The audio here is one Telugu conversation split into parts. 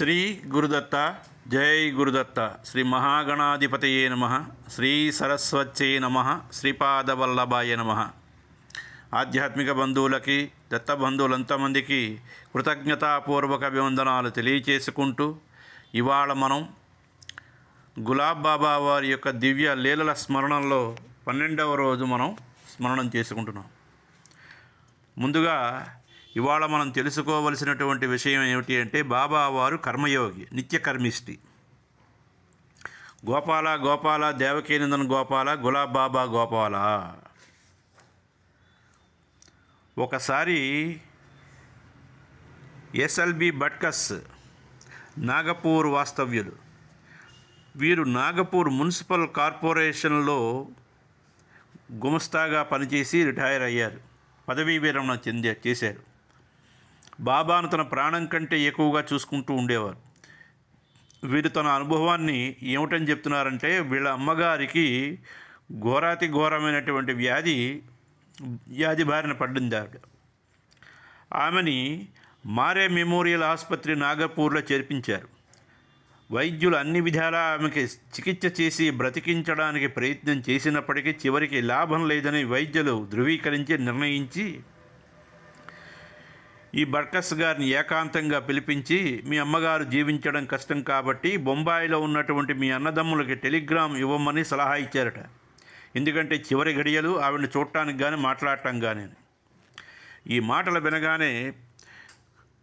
శ్రీ గురుదత్త జై గురుదత్త. శ్రీ మహాగణాధిపతయే నమ. శ్రీ సరస్వత్యై నమ. శ్రీపాదవల్లభాయ నమ. ఆధ్యాత్మిక బంధువులకి, దత్త బంధువులంతమందికి కృతజ్ఞతాపూర్వక అభివందనాలు తెలియచేసుకుంటూ, ఇవాళ మనం గులాబ్ బాబా వారి యొక్క దివ్య లీలల స్మరణంలో 12వ రోజు మనం స్మరణం చేసుకుంటున్నాం. ముందుగా ఇవాళ మనం తెలుసుకోవలసినటువంటి విషయం ఏమిటి అంటే, బాబా వారు కర్మయోగి, నిత్యకర్మిష్టి. గోపాల గోపాల దేవకీనందన్ గోపాల, గులాబ్ బాబా గోపాల. ఒకసారి ఎస్ఎల్బి భట్కస్ నాగపూర్ వాస్తవ్యులు. వీరు నాగపూర్ మున్సిపల్ కార్పొరేషన్లో గుమస్తాగా పనిచేసి రిటైర్ అయ్యారు, పదవీ విరమణ చేశారు. బాబాను తన ప్రాణం కంటే ఎక్కువగా చూసుకుంటూ ఉండేవారు. వీరు తన అనుభవాన్ని ఏమిటని చెప్తున్నారంటే, వీళ్ళ అమ్మగారికి ఘోరాతి ఘోరమైనటువంటి వ్యాధి బారిన పడింది ఆవిడ. ఆమెని మారే మెమోరియల్ ఆసుపత్రి నాగపూర్లో చేర్పించారు. వైద్యులు అన్ని విధాలా ఆమెకి చికిత్స చేసి బ్రతికించడానికి ప్రయత్నం చేసినప్పటికీ చివరికి లాభం లేదని వైద్యులు ధృవీకరించి నిర్ణయించి ఈ బర్కస్ గారిని ఏకాంతంగా పిలిపించి, మీ అమ్మగారు జీవించడం కష్టం కాబట్టి బొంబాయిలో ఉన్నటువంటి మీ అన్నదమ్ములకి టెలిగ్రామ్ ఇవ్వమని సలహా ఇచ్చారట. ఎందుకంటే చివరి గడియలు ఆవిడని చూడటానికి కానీ మాట్లాడటం కానీ. ఈ మాటలు వినగానే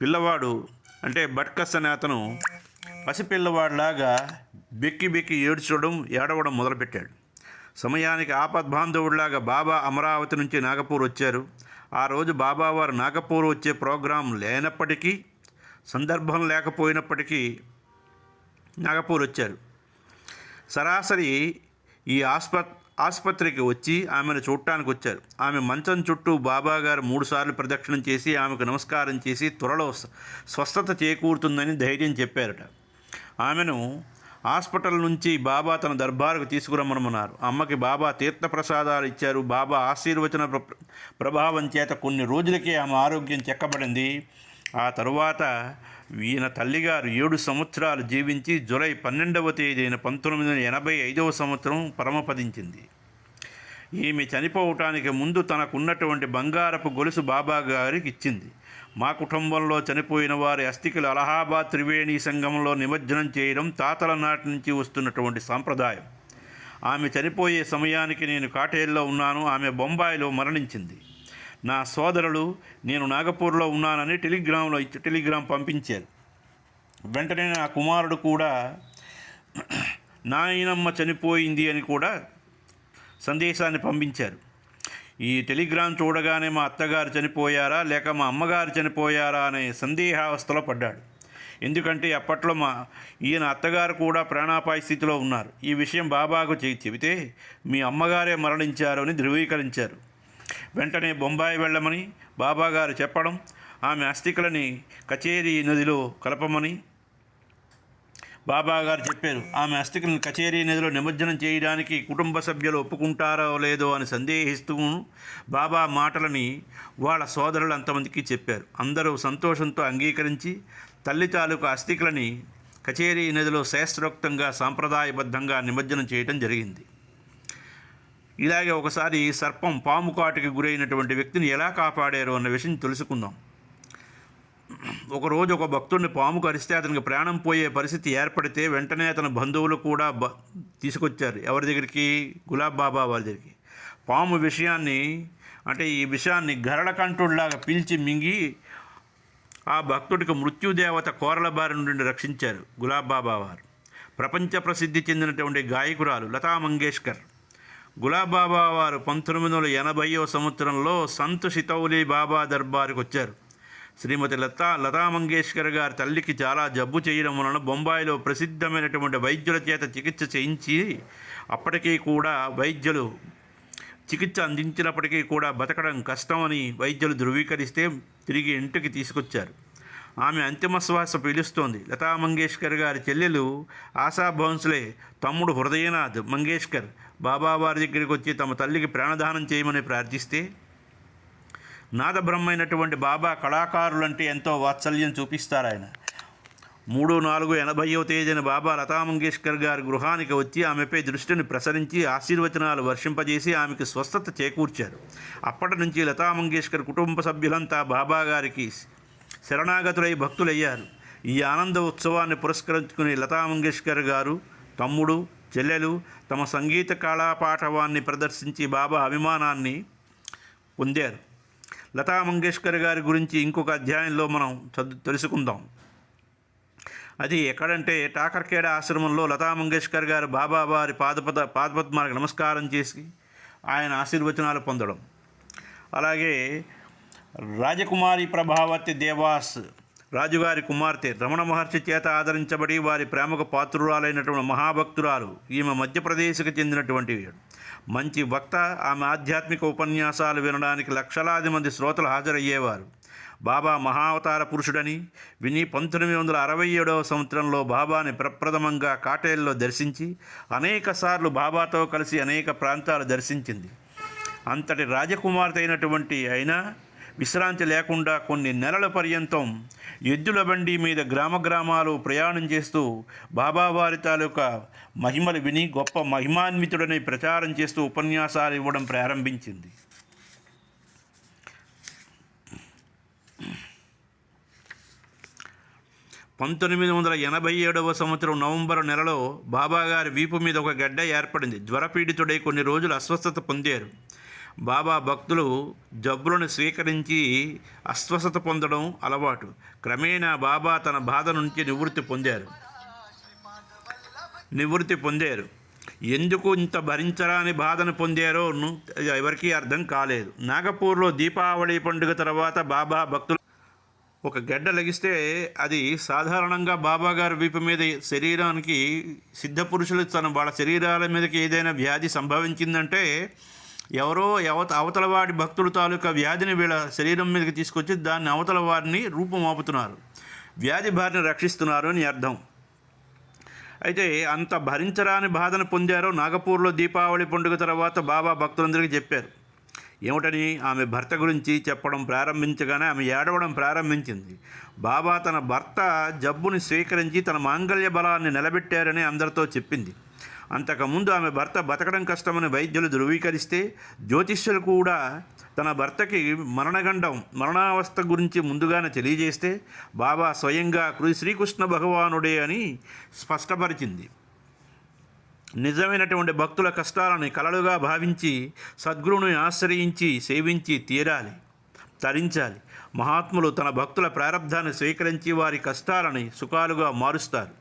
పిల్లవాడు అంటే బర్కస్ అనే అతను పసిపిల్లవాడిలాగా బెక్కి ఏడవడం మొదలుపెట్టాడు. సమయానికి ఆపద్బాంధవుడిలాగా బాబా అమరావతి నుంచి నాగపూర్ వచ్చారు. ఆ రోజు బాబావారు నాగపూర్ వచ్చే ప్రోగ్రాం లేనప్పటికీ, సందర్భం లేకపోయినప్పటికీ నాగపూర్ వచ్చారు. సరాసరి ఈ ఆసుపత్రికి వచ్చి ఆమెను చూడటానికి వచ్చారు. ఆమె మంచం చుట్టూ బాబాగారు 3 సార్లు ప్రదక్షిణం చేసి ఆమెకు నమస్కారం చేసి త్వరలో స్వస్థత చేకూరుతుందని ధైర్యం చెప్పారట. ఆమెను హాస్పిటల్ నుంచి బాబా తన దర్బారుకు తీసుకురమ్మన్నారు. అమ్మకి బాబా తీర్థప్రసాదాలు ఇచ్చారు. బాబా ఆశీర్వచన ప్రభావం చేత కొన్ని రోజులకే ఆమె ఆరోగ్యం చెక్కబడింది. ఆ తరువాత ఈయన తల్లిగారు 7 సంవత్సరాలు జీవించి జూలై 12వ తేదీన 1985వ సంవత్సరం పరమపదించింది. ఈమె చనిపోవటానికి ముందు తనకున్నటువంటి బంగారపు గొలుసు బాబా గారికి ఇచ్చింది. మా కుటుంబంలో చనిపోయిన వారి అస్థికలు అలహాబాద్ త్రివేణి సంగమంలో నిమజ్జనం చేయడం తాతల నాటి నుంచి వస్తున్నటువంటి సాంప్రదాయం. ఆమె చనిపోయే సమయానికి నేను కాటేల్లో ఉన్నాను. ఆమె బొంబాయిలో మరణించింది. నా సోదరులు నేను నాగపూర్లో ఉన్నానని టెలిగ్రామ్ పంపించారు. వెంటనే నా కుమారుడు కూడా నాయనమ్మ చనిపోయింది అని కూడా సందేశాన్ని పంపించారు. ఈ టెలిగ్రామ్ చూడగానే మా అత్తగారు చనిపోయారా లేక మా అమ్మగారు చనిపోయారా అనే సందేహావస్థలో పడ్డాడు. ఎందుకంటే అప్పట్లో ఈయన అత్తగారు కూడా ప్రాణాపాయ స్థితిలో ఉన్నారు. ఈ విషయం బాబాకు చెబితే మీ అమ్మగారే మరణించారు అని ధృవీకరించారు. వెంటనే బొంబాయి వెళ్ళమని బాబాగారు చెప్పడం, ఆమె అస్థికలని కచేరీ నదిలో కలపమని బాబాగారు చెప్పారు. ఆమె అస్థికలను కచేరీ నదిలో నిమజ్జనం చేయడానికి కుటుంబ సభ్యులు ఒప్పుకుంటారో లేదో అని సందేహిస్తూ బాబా మాటలని వాళ్ళ సోదరులు అంతమందికి చెప్పారు. అందరూ సంతోషంతో అంగీకరించి తల్లి తాలూకు అస్థికలని కచేరీ నదిలో శాస్త్రోక్తంగా సాంప్రదాయబద్ధంగా నిమజ్జనం చేయడం జరిగింది. ఇలాగే ఒకసారి సర్పం పాము కాటుకి గురైనటువంటి వ్యక్తిని ఎలా కాపాడారు అన్న విషయం తెలుసుకుందాం. ఒకరోజు ఒక భక్తుడిని పాము కరిస్తే అతనికి ప్రాణం పోయే పరిస్థితి ఏర్పడితే వెంటనే అతని బంధువులు కూడా తీసుకొచ్చారు. ఎవరి దగ్గరికి? గులాబ్ బాబా వారి దగ్గరికి. పాము ఈ విషయాన్ని గరళకంఠుడిలాగా పీల్చి మింగి ఆ భక్తుడికి మృత్యుదేవత కోరల బారి నుండి రక్షించారు గులాబ్ బాబా వారు. ప్రపంచ ప్రసిద్ధి చెందినటువంటి గాయకురాలు లతా మంగేష్కర్. గులాబ్ బాబా వారు 1980వ సంవత్సరంలో సంత్ సితౌలి బాబా దర్బారుకు వచ్చారు. శ్రీమతి లతా మంగేష్కర్ గారి తల్లికి చాలా జబ్బు చేయడం వలన బొంబాయిలో ప్రసిద్ధమైనటువంటి వైద్యుల చేత చికిత్స చేయించి అప్పటికీ కూడా వైద్యులు చికిత్స అందించినప్పటికీ కూడా బతకడం కష్టమని వైద్యులు ధృవీకరిస్తే తిరిగి ఇంటికి తీసుకొచ్చారు. ఆమె అంతిమ శ్వాస పీలుస్తోంది. లతా మంగేష్కర్ గారి చెల్లెలు ఆశా భోన్స్లే తమ్ముడు హృదయనాథ్ మంగేష్కర్ బాబావారి దగ్గరికి వచ్చి తమ తల్లికి ప్రాణదానం చేయమని ప్రార్థిస్తే నాదబ్రహ్మైనటువంటి బాబా కళాకారులంటే ఎంతో వాత్సల్యం చూపిస్తారు. ఆయన 3/4/80వ తేదీన బాబా లతా మంగేష్కర్ గారి గృహానికి వచ్చి ఆమెపై దృష్టిని ప్రసరించి ఆశీర్వచనాలు వర్షింపజేసి ఆమెకు స్వస్థత చేకూర్చారు. అప్పటి నుంచి లతా మంగేష్కర్ కుటుంబ సభ్యులంతా బాబా గారికి శరణాగతులై భక్తులయ్యారు. ఈ ఆనంద ఉత్సవాన్ని పురస్కరించుకుని లతా మంగేష్కర్ గారు తమ్ముడు, చెల్లెలు తమ సంగీత కళాపాఠవాన్ని ప్రదర్శించి బాబా అభిమానాన్ని పొందారు. లతా మంగేష్కర్ గారి గురించి ఇంకొక అధ్యాయంలో మనం తెలుసుకుందాం. అది ఎక్కడంటే టాకర్ఖేడ ఆశ్రమంలో లతా మంగేష్కర్ గారు బాబా వారి పాదపద్మాలకు నమస్కారం చేసి ఆయన ఆశీర్వచనాలు పొందడం. అలాగే రాజకుమారి ప్రభావతి దేవాస్ రాజుగారి కుమార్తె రమణ మహర్షి చేత ఆదరించబడి వారి ప్రేమకు పాత్రురాలైనటువంటి మహాభక్తురాలు. ఈమె మధ్యప్రదేశ్కి చెందినటువంటి మంచి వక్త. ఆమె ఆధ్యాత్మిక ఉపన్యాసాలు వినడానికి లక్షలాది మంది శ్రోతలు హాజరయ్యేవారు. బాబా మహావతార పురుషుడని విని 1967వ సంవత్సరంలో బాబాని ప్రప్రథమంగా కాటేల్లో దర్శించి అనేకసార్లు బాబాతో కలిసి అనేక ప్రాంతాలు దర్శించింది. అంతటి రాజకుమార్తె అయినటువంటి అయినా విశ్రాంతి లేకుండా కొన్ని నెలల పర్యంతం ఎద్దుల బండి మీద గ్రామాలు ప్రయాణం చేస్తూ బాబావారి తాలూకా మహిమలు విని గొప్ప మహిమాన్వితుడని ప్రచారం చేస్తూ ఉపన్యాసాలు ఇవ్వడం ప్రారంభించింది. 1987వ సంవత్సరం నవంబర్ నెలలో బాబాగారి వీపు మీద ఒక గడ్డ ఏర్పడింది. జ్వరపీడితుడై కొన్ని రోజులు అస్వస్థత పొందారు. బాబా భక్తులు జబ్బులను స్వీకరించి అస్వస్థత పొందడం అలవాటు. క్రమేణా బాబా తన బాధ నుంచి నివృత్తి పొందారు. ఎందుకు ఇంత భరించరాని బాధను పొందారో ఎవరికీ అర్థం కాలేదు. నాగపూర్లో దీపావళి పండుగ తర్వాత బాబా భక్తులు ఒక గడ్డ లగిస్తే అది సాధారణంగా బాబాగారి వీపు మీద శరీరానికి సిద్ధపురుషులు వాళ్ళ శరీరాల మీదకి ఏదైనా వ్యాధి సంభవించిందంటే ఎవరో అవతల వాడి భక్తుల తాలూకా వ్యాధిని వీళ్ళ శరీరం మీదకి తీసుకొచ్చి దాన్ని అవతల వారిని రూపుమాపుతున్నారు, వ్యాధి బారిని రక్షిస్తున్నారు అని అర్థం. అయితే అంత భరించరాని బాధను పొందారో నాగపూర్లో దీపావళి పండుగ తర్వాత బాబా భక్తులందరికీ చెప్పారు. ఏమిటని? ఆమె భర్త గురించి చెప్పడం ప్రారంభించగానే ఆమె ఏడవడం ప్రారంభించింది. బాబా తన భర్త జబ్బుని స్వీకరించి తన మాంగళ్య బలాన్ని నిలబెట్టారని అందరితో చెప్పింది. అంతకుముందు ఆమె భర్త బతకడం కష్టమని వైద్యులు ధృవీకరిస్తే జ్యోతిష్యులు కూడా తన భర్తకి మరణావస్థ గురించి ముందుగానే తెలియజేస్తే బాబా స్వయంగా శ్రీకృష్ణ భగవానుడే అని స్పష్టపరిచింది. నిజమైనటువంటి భక్తుల కష్టాలని కలలుగా భావించి సద్గురువుని ఆశ్రయించి సేవించి తరించాలి. మహాత్ములు తన భక్తుల ప్రారబ్ధాన్ని స్వీకరించి వారి కష్టాలని సుఖాలుగా మారుస్తారు.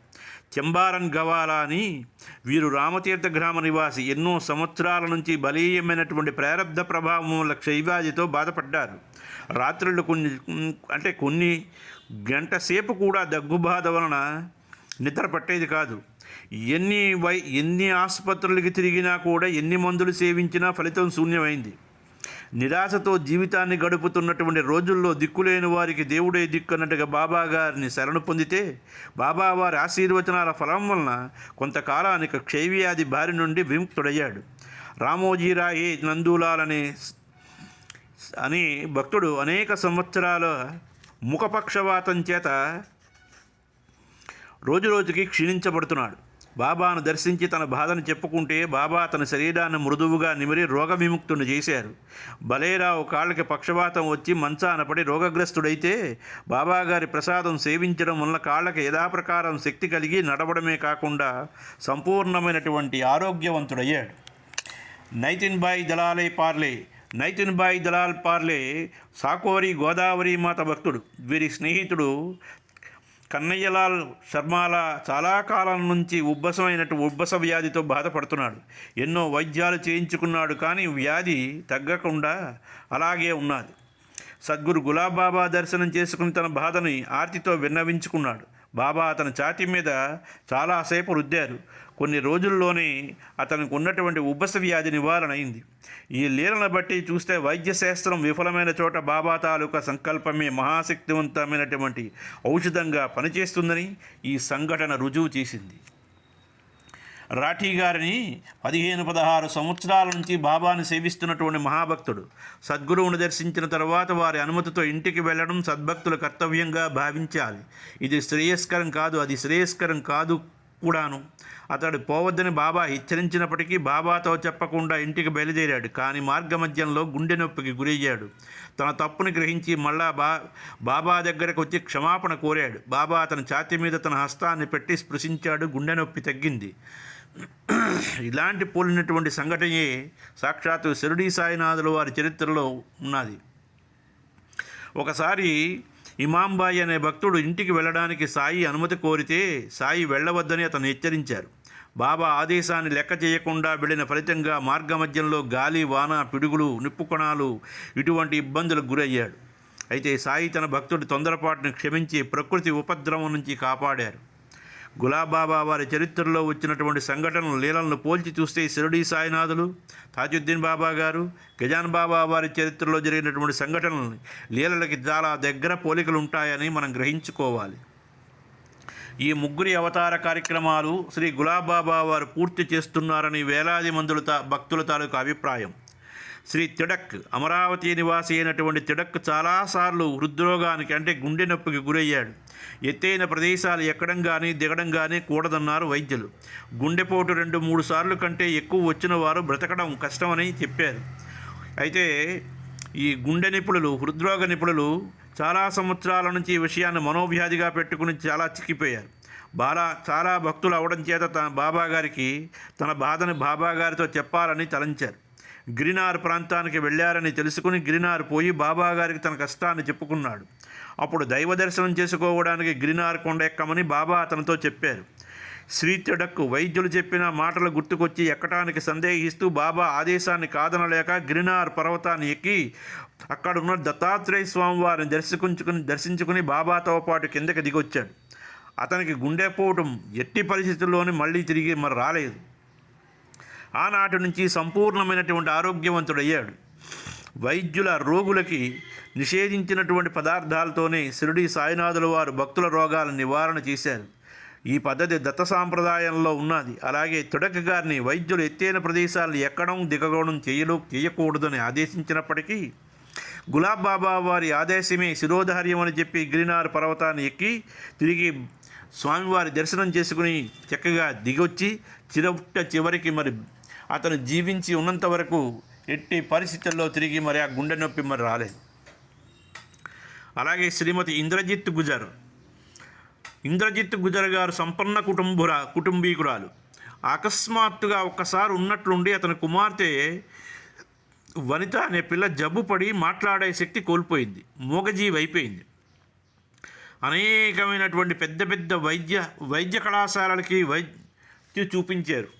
చెంబారన్ గవాలా అని వీరు రామతీర్థ గ్రామ నివాసి. ఎన్నో సంవత్సరాల నుంచి బలీయమైనటువంటి ప్రారబ్ధ ప్రభావం వల్ల క్షయవ్యాధితో బాధపడ్డారు. రాత్రులు కొన్ని గంట సేపు కూడా దగ్గుబాధ వలన నిద్ర పట్టేది కాదు. ఎన్ని ఆసుపత్రులకి తిరిగినా కూడా ఎన్ని మందులు సేవించినా ఫలితం శూన్యమైంది. నిరాశతో జీవితాన్ని గడుపుతున్నటువంటి రోజుల్లో దిక్కులేని వారికి దేవుడే దిక్కన్నట్టుగా బాబా గారిని శరణు పొందితే బాబా వారి ఆశీర్వచనాల ఫలం వలన కొంతకాలానికి క్షయవ్యాధి బారి నుండి విముక్తుడయ్యాడు. రామోజీరాయే నందూలాల్ అని భక్తుడు అనేక సంవత్సరాల ముఖపక్షవాతం చేత రోజురోజుకి క్షీణించబడుతున్నాడు. బాబాను దర్శించి తన బాధను చెప్పుకుంటే బాబా తన శరీరాన్ని మృదువుగా నిమిరి రోగ విముక్తుని చేశారు. బలేరావు కాళ్ళకి పక్షవాతం వచ్చి మంచాన పడి రోగగ్రస్తుడైతే బాబాగారి ప్రసాదం సేవించడం వల్ల కాళ్ళకి యథాప్రకారం శక్తి కలిగి నడవడమే కాకుండా సంపూర్ణమైనటువంటి ఆరోగ్యవంతుడయ్యాడు. నైతిన్బాయి దలాల్ పార్లే సాకోరి గోదావరి మాత భక్తుడు. వీరి స్నేహితుడు కన్నయ్యలాల్ శర్మాల చాలా కాలం నుంచి ఉబ్బస వ్యాధితో బాధపడుతున్నాడు. ఎన్నో వైద్యాలు చేయించుకున్నాడు, కానీ వ్యాధి తగ్గకుండా అలాగే ఉన్నది. సద్గురు గులాబ్ బాబా దర్శనం చేసుకుని తన బాధని ఆర్తితో విన్నవించుకున్నాడు. బాబా అతని ఛాతీ మీద చాలాసేపు రుద్దారు. కొన్ని రోజుల్లోనే అతనికి ఉన్నటువంటి ఉబ్బస వ్యాధి నివారణ అయింది. ఈ లీలను బట్టి చూస్తే వైద్యశాస్త్రం విఫలమైన చోట బాబా తాలూకా సంకల్పమే మహాశక్తివంతమైనటువంటి ఔషధంగా పనిచేస్తుందని ఈ సంఘటన రుజువు చేసింది. రాఠీ గారిని 15-16 సంవత్సరాల నుంచి బాబాని సేవిస్తున్నటువంటి మహాభక్తుడు. సద్గురువును దర్శించిన తర్వాత వారి అనుమతితో ఇంటికి వెళ్ళడం సద్భక్తుల కర్తవ్యంగా భావించాలి. ఇది శ్రేయస్కరం కాదు, అది శ్రేయస్కరం కాదు కూడాను. అతడు పోవద్దని బాబా హెచ్చరించినప్పటికీ బాబాతో చెప్పకుండా ఇంటికి బయలుదేరాడు. కానీ మార్గమధ్యంలో గుండె నొప్పికి గురయ్యాడు. తన తప్పుని గ్రహించి మళ్ళా బాబా దగ్గరకు వచ్చి క్షమాపణ కోరాడు. బాబా అతని ఛాతీ మీద తన హస్తాన్ని పెట్టి స్పృశించాడు. గుండె నొప్పి తగ్గింది. ఇలాంటి పోలినటువంటి సంఘటనే సాక్షాత్తు షిరిడీ సాయినాథుల వారి చరిత్రలో ఉన్నది. ఒకసారి ఇమాంబాయి అనే భక్తుడు ఇంటికి వెళ్ళడానికి సాయి అనుమతి కోరితే సాయి వెళ్ళవద్దని అతను హెచ్చరించారు. బాబా ఆదేశాన్ని లెక్క చేయకుండా వెళ్ళిన ఫలితంగా మార్గమధ్యంలో గాలి, వాన, పిడుగులు, నిప్పుకొణాలు ఇటువంటి ఇబ్బందులకు గురయ్యాడు. అయితే సాయి తన భక్తుడి తొందరపాటును క్షమించి ప్రకృతి ఉపద్రవం నుంచి కాపాడారు. గులాబాబా వారి చరిత్రలో వచ్చినటువంటి సంఘటనలు, లీలలను పోల్చి చూస్తే షిరిడీ సాయినాథులు, తాజుద్దీన్ బాబా గారు, గజాన్ బాబా వారి చరిత్రలో జరిగినటువంటి సంఘటనలు, లీలలకి చాలా దగ్గర పోలికలు ఉంటాయని మనం గ్రహించుకోవాలి. ఈ ముగ్గురి అవతార కార్యక్రమాలు శ్రీ గులాబాబా వారు పూర్తి చేస్తున్నారని వేలాది మందుల భక్తుల తాలూకు అభిప్రాయం. శ్రీ తిడక్, అమరావతి నివాసి అయినటువంటి తిడక్ చాలాసార్లు హృద్రోగానికి అంటే గుండె నొప్పికి గురయ్యాడు. ఎత్తైన ప్రదేశాలు ఎక్కడం కానీ దిగడం కానీ కూడదన్నారు వైద్యులు. గుండెపోటు 2-3 సార్లు కంటే ఎక్కువ వచ్చిన వారు బ్రతకడం కష్టమని చెప్పారు. అయితే ఈ గుండె నిపుణులు, హృద్రోగ నిపుణులు చాలా సంవత్సరాల నుంచి ఈ విషయాన్ని మనోవ్యాధిగా పెట్టుకుని చాలా చిక్కిపోయారు. చాలా భక్తులు అవడం చేత తన బాధని బాబాగారితో చెప్పాలని తలంచారు. గిరినార్ ప్రాంతానికి వెళ్ళారని తెలుసుకుని గిరినార్ పోయి బాబాగారికి తన కష్టాన్ని చెప్పుకున్నాడు. అప్పుడు దైవ దర్శనం చేసుకోవడానికి గిరినార్ కొండ ఎక్కమని బాబా అతనితో చెప్పారు. శ్రీ తిడక్కు వైద్యులు చెప్పిన మాటలు గుర్తుకొచ్చి ఎక్కటానికి సందేహిస్తూ బాబా ఆదేశాన్ని కాదనలేక గిరినార్ పర్వతాన్ని ఎక్కి అక్కడున్న దత్తాత్రేయ స్వామి వారిని దర్శించుకుని బాబాతో పాటు కిందకి దిగొచ్చాడు. అతనికి గుండెపోటు ఎట్టి పరిస్థితుల్లోనే మళ్ళీ తిరిగి రాలేదు. ఆనాటి నుంచి సంపూర్ణమైనటువంటి ఆరోగ్యవంతుడయ్యాడు. వైద్యుల రోగులకి నిషేధించినటువంటి పదార్థాలతోనే షిరిడీ సాయినాథుల వారు భక్తుల రోగాల నివారణ చేశారు. ఈ పద్ధతి దత్త సాంప్రదాయంలో ఉన్నది. అలాగే తిడక్ గారిని వైద్యులు ఎత్తైన ప్రదేశాలు ఎక్కడం దిగడం చేయకూడదని ఆదేశించినప్పటికీ గులాబ్ బాబా వారి ఆదేశమే శిరోధార్యం అని చెప్పి గిరినార్ పర్వతాన్ని ఎక్కి తిరిగి స్వామివారి దర్శనం చేసుకుని చక్కగా దిగొచ్చి చివరికి అతను జీవించి ఉన్నంత వరకు ఎట్టి పరిస్థితుల్లో తిరిగి ఆ గుండె నొప్పి రాలేదు. అలాగే శ్రీమతి ఇంద్రజిత్ గుజర్ గారు సంపన్న కుటుంబీకురాలు. అకస్మాత్తుగా ఒక్కసారి ఉన్నట్లుండి అతని కుమార్తె వనిత అనే పిల్ల జబ్బు పడి మాట్లాడే శక్తి కోల్పోయింది, మూగజీవి అయిపోయింది. అనేకమైనటువంటి పెద్ద పెద్ద వైద్య కళాశాలలకి చూపించారు,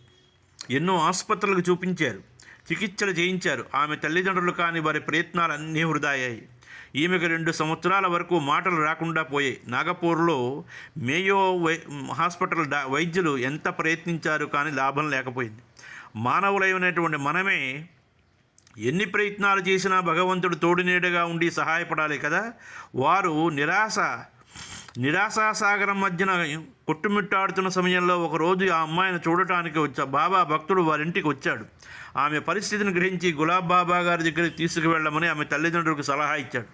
ఎన్నో ఆసుపత్రులకు చూపించారు, చికిత్సలు చేయించారు. ఆమె తల్లిదండ్రులు కానీ వారి ప్రయత్నాలన్నీ వృధా అయ్యాయి. ఈమెకు 2 సంవత్సరాల వరకు మాటలు రాకుండా పోయాయి. నాగపూర్లో మేయో హాస్పిటల్ వైద్యులు ఎంత ప్రయత్నించారు కానీ లాభం లేకపోయింది. మానవులైనటువంటి మనమే ఎన్ని ప్రయత్నాలు చేసినా భగవంతుడు తోడునీడగా ఉండి సహాయపడాలి కదా. వారు నిరాశాసాగరం మధ్యన కొట్టుమిట్టాడుతున్న సమయంలో ఒకరోజు ఆ అమ్మాయిని చూడటానికి బాబా భక్తుడు వారింటికి వచ్చాడు. ఆమె పరిస్థితిని గ్రహించి గులాబ్ బాబా గారి దగ్గరికి తీసుకువెళ్ళమని ఆమె తల్లిదండ్రులకు సలహా ఇచ్చాడు.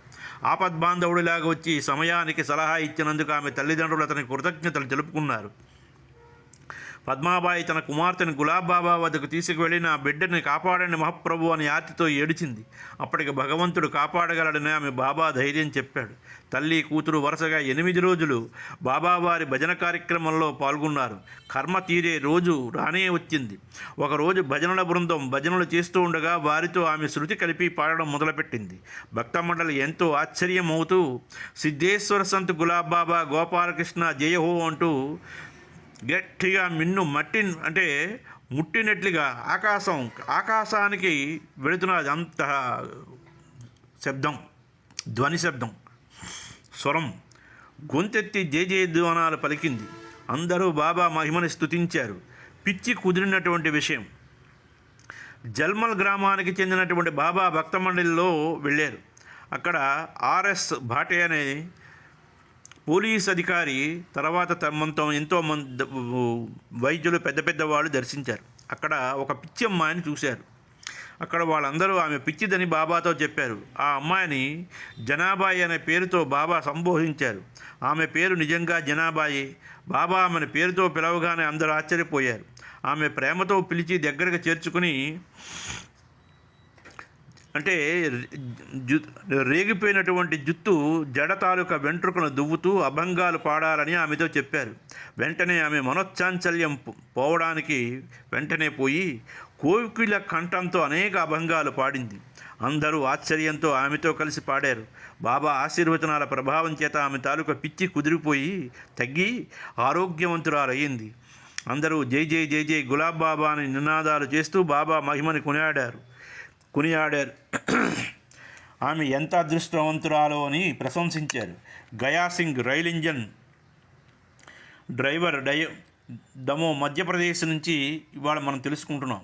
ఆపద్బాంధవుడిలాగా వచ్చి సమయానికి సలహా ఇచ్చినందుకు ఆమె తల్లిదండ్రులు అతనికి కృతజ్ఞతలు తెలుపుకున్నారు. పద్మాబాయి తన కుమార్తెను గులాబ్ బాబా వద్దకు తీసుకువెళ్ళి నా బిడ్డని కాపాడండి మహాప్రభు అని ఆర్తితో ఏడిచింది. అప్పటికి భగవంతుడు కాపాడగలడని ఆమె బాబా ధైర్యం చెప్పాడు. తల్లి కూతురు వరుసగా 8 రోజులు బాబావారి భజన కార్యక్రమంలో పాల్గొన్నారు. కర్మ తీరే రోజు రానే వచ్చింది. ఒకరోజు భజనల బృందం భజనలు చేస్తూ ఉండగా వారితో ఆమె శృతి కలిపి పాడడం మొదలుపెట్టింది. భక్త మండలి ఎంతో ఆశ్చర్యమవుతూ సిద్ధేశ్వర సంత్ గులాబ్ బాబా గోపాలకృష్ణ జయహో అంటూ గట్టిగా ముట్టినట్లుగా ఆకాశానికి వెళుతున్నది. అంత శబ్దం, ధ్వని శబ్దం, స్వరం గొంతెత్తి జయధ్వానాలు పలికింది. అందరూ బాబా మహిమని స్తుతించారు. పిచ్చి కుదిరినటువంటి విషయం. జల్మల్ గ్రామానికి చెందినటువంటి బాబా భక్త మండలిలో వెళ్ళారు. అక్కడ ఆర్ఎస్ భాటే అనే పోలీస్ అధికారి తర్వాత మనతో ఎంతో మంది వైద్యులు పెద్ద పెద్ద వాళ్ళు దర్శించారు. అక్కడ ఒక పిచ్చి అమ్మాయిని చూశారు. అక్కడ వాళ్ళందరూ ఆమె పిచ్చిదని బాబాతో చెప్పారు. ఆ అమ్మాయిని జనాబాయి అనే పేరుతో బాబా సంబోధించారు. ఆమె పేరు నిజంగా జనాబాయి. బాబా ఆమెను పేరుతో పిలవగానే అందరూ ఆశ్చర్యపోయారు. ఆమె ప్రేమతో పిలిచి దగ్గరకు చేర్చుకుని అంటే రేగిపోయినటువంటి జుత్తు జడ తాలూకా వెంట్రుకను దువ్వుతూ అభంగాలు పాడాలని ఆమెతో చెప్పారు. వెంటనే ఆమె మనశ్చాంచల్యం పోవడానికి వెంటనే పోయి కోకిల కంఠంతో అనేక అభంగాలు పాడింది. అందరూ ఆశ్చర్యంతో ఆమెతో కలిసి పాడారు. బాబా ఆశీర్వచనాల ప్రభావం చేత ఆమె తాలూకా పిచ్చి కుదిరిపోయి తగ్గి ఆరోగ్యవంతురాలయ్యింది. అందరూ జై జై జై జై గులాబ్ బాబా అని నినాదాలు చేస్తూ బాబా మహిమని కొనియాడారు. ఆమె ఎంత అదృష్టవంతురాలో అని ప్రశంసించారు. గయాసింగ్ రైల్ ఇంజన్ డ్రైవర్ దమో మధ్యప్రదేశ్ నుంచి ఇవాళ మనం తెలుసుకుంటున్నాం.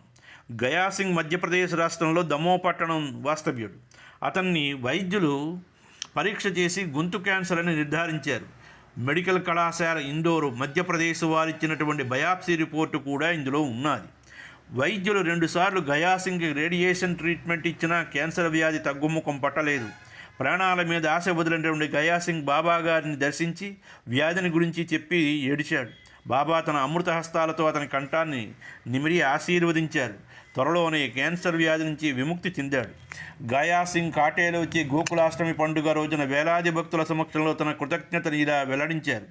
గయాసింగ్ మధ్యప్రదేశ్ రాష్ట్రంలో దమో పట్టణం వాస్తవ్యుడు. అతన్ని వైద్యులు పరీక్ష చేసి గొంతు క్యాన్సర్ అని నిర్ధారించారు. మెడికల్ కళాశాల ఇండోరు మధ్యప్రదేశ్ వారిచ్చినటువంటి బయాప్సీ రిపోర్టు కూడా ఇందులో ఉన్నది. వైద్యులు 2 సార్లు గయాసింగ్కి రేడియేషన్ ట్రీట్మెంట్ ఇచ్చినా క్యాన్సర్ వ్యాధి తగ్గుముఖం పట్టలేదు. ప్రాణాల మీద ఆశ వదిలినటువంటి గయాసింగ్ బాబా గారిని దర్శించి వ్యాధిని గురించి చెప్పి ఏడిచాడు. బాబా తన అమృత హస్తాలతో అతని కంఠాన్ని నిమిరి ఆశీర్వదించారు. త్వరలోనే క్యాన్సర్ వ్యాధి నుంచి విముక్తి చెందాడు. గయాసింగ్ కాటేలో వచ్చే గోకులాష్టమి పండుగ రోజున వేలాది భక్తుల సమక్షంలో తన కృతజ్ఞతను ఇలా వెల్లడించారు.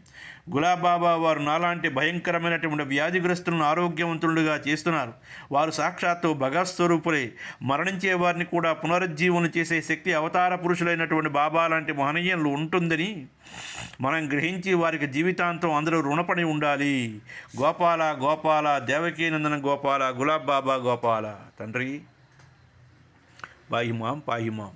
గులాబ్ బాబా వారు నాలాంటి భయంకరమైనటువంటి వ్యాధిగ్రస్తులను ఆరోగ్యవంతులుగా చేస్తున్నారు. వారు సాక్షాత్తు భగవత్ స్వరూపులే. మరణించే వారిని కూడా పునరుజ్జీవనం చేసే శక్తి అవతార పురుషులైనటువంటి బాబా లాంటి మహనీయులు ఉంటుందని మనం గ్రహించి వారికి జీవితాంతం అందరూ రుణపడి ఉండాలి. గోపాల గోపాల దేవకీనందన గోపాల గులాబ్ బాబా గోపాల. తండ్రి పాహిమాం పాహిమాం.